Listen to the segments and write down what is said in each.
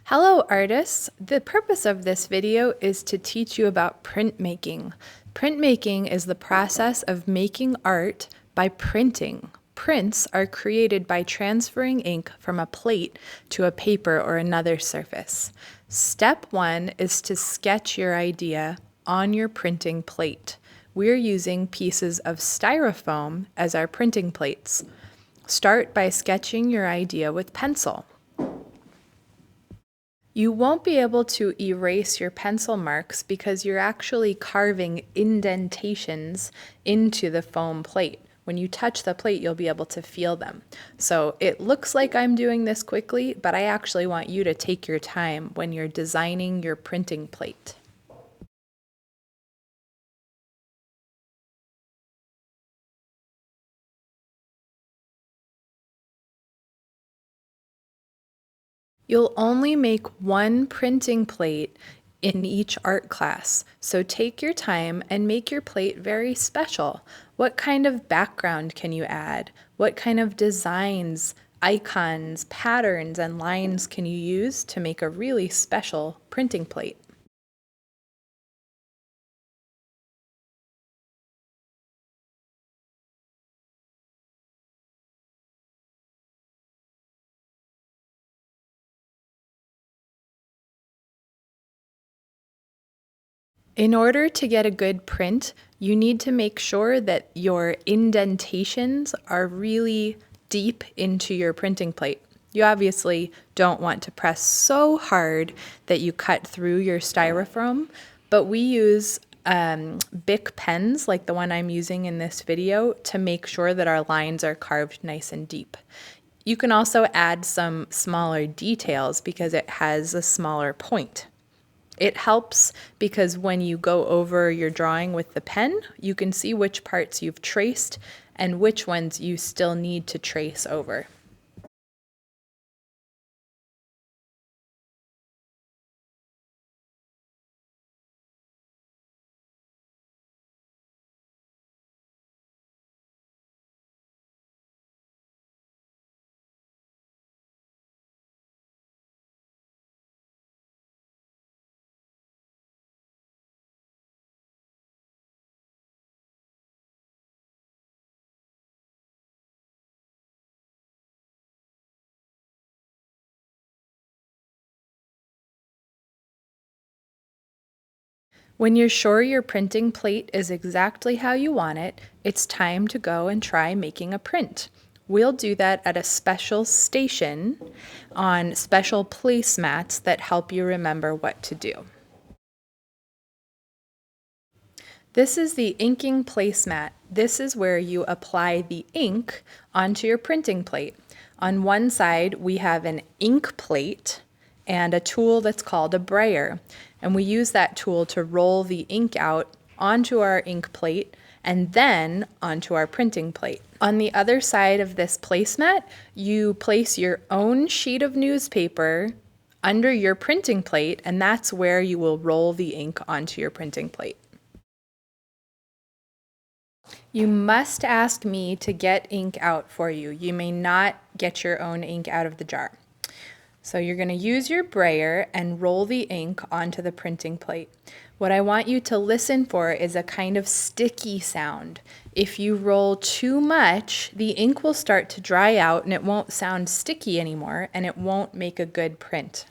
Hello artists! The purpose of this video is to teach you about printmaking. Printmaking is the process of making art by printing. Prints are created by transferring ink from a plate to a paper or another surface. Step 1 is to sketch your idea on your printing plate. We're using pieces of styrofoam as our printing plates. Start by sketching your idea with pencil. You won't be able to erase your pencil marks because you're actually carving indentations into the foam plate. When you touch the plate, you'll be able to feel them. So it looks like I'm doing this quickly, but I actually want you to take your time when you're designing your printing plate. You'll only make one printing plate in each art class, so take your time and make your plate very special. What kind of background can you add? What kind of designs, icons, patterns, and lines can you use to make a really special printing plate? In order to get a good print, you need to make sure that your indentations are really deep into your printing plate. You obviously don't want to press so hard that you cut through your styrofoam, but we use Bic pens like the one I'm using in this video to make sure that our lines are carved nice and deep. You can also add some smaller details because it has a smaller point. It helps because when you go over your drawing with the pen, you can see which parts you've traced and which ones you still need to trace over. When you're sure your printing plate is exactly how you want it, it's time to go and try making a print. We'll do that at a special station on special placemats that help you remember what to do. This is the inking placemat. This is where you apply the ink onto your printing plate. On one side, we have an ink plate and a tool that's called a brayer. And we use that tool to roll the ink out onto our ink plate and then onto our printing plate. On the other side of this placemat, you place your own sheet of newspaper under your printing plate, and that's where you will roll the ink onto your printing plate. You must ask me to get ink out for you. You may not get your own ink out of the jar. So you're going to use your brayer and roll the ink onto the printing plate. What I want you to listen for is a kind of sticky sound. If you roll too much, the ink will start to dry out and it won't sound sticky anymore and it won't make a good print.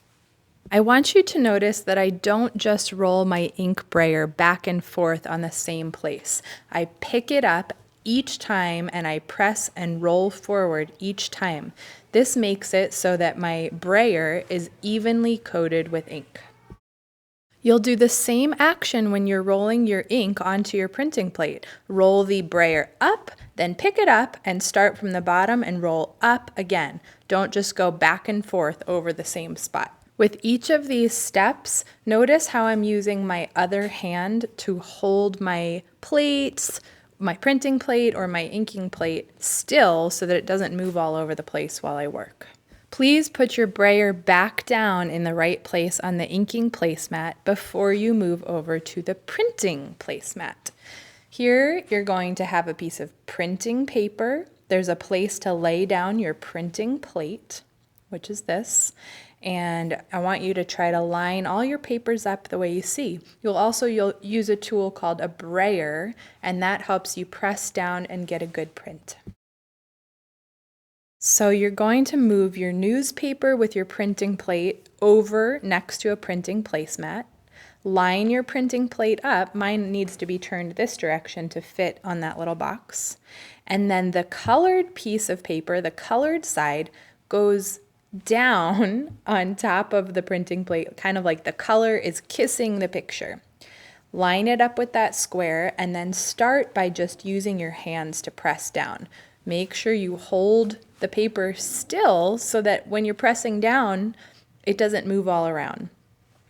I want you to notice that I don't just roll my ink brayer back and forth on the same place. I pick it up each time and I press and roll forward each time. This makes it so that my brayer is evenly coated with ink. You'll do the same action when you're rolling your ink onto your printing plate. Roll the brayer up, then pick it up and start from the bottom and roll up again. Don't just go back and forth over the same spot. With each of these steps, notice how I'm using my other hand to hold my plates, my printing plate or my inking plate still so that it doesn't move all over the place while I work. Please put your brayer back down in the right place on the inking placemat before you move over to the printing placemat. Here you're going to have a piece of printing paper. There's a place to lay down your printing plate, which is this. and I want you to try to line all your papers up the way you see. You'll use a tool called a brayer, and that helps you press down and get a good print. So you're going to move your newspaper with your printing plate over next to a printing placemat. Line your printing plate up. Mine needs to be turned this direction to fit on that little box. And then the colored piece of paper, the colored side, goes down on top of the printing plate, kind of like the color is kissing the picture. Line it up with that square and then start by just using your hands to press down. Make sure you hold the paper still so that when you're pressing down, it doesn't move all around.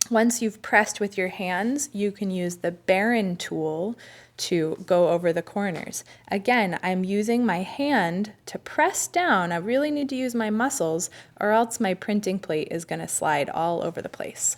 Once you've pressed with your hands, you can use the Baron tool to go over the corners. Again, I'm using my hand to press down. I really need to use my muscles or else my printing plate is going to slide all over the place.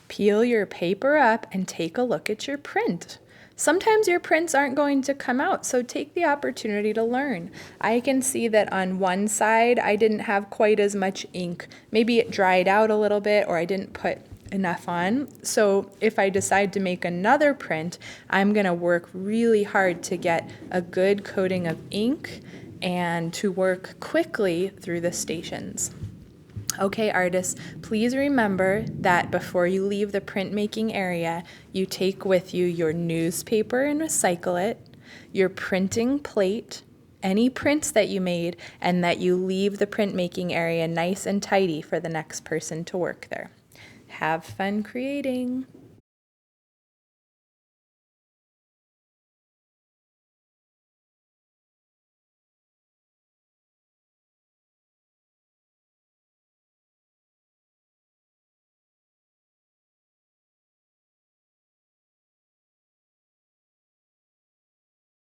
Peel your paper up and take a look at your print. Sometimes your prints aren't going to come out, so take the opportunity to learn. I can see that on one side I didn't have quite as much ink. Maybe it dried out a little bit or I didn't put enough on. So if I decide to make another print, I'm going to work really hard to get a good coating of ink and to work quickly through the stations. Okay, artists, please remember that before you leave the printmaking area, you take with you your newspaper and recycle it, your printing plate, any prints that you made, and that you leave the printmaking area nice and tidy for the next person to work there. Have fun creating!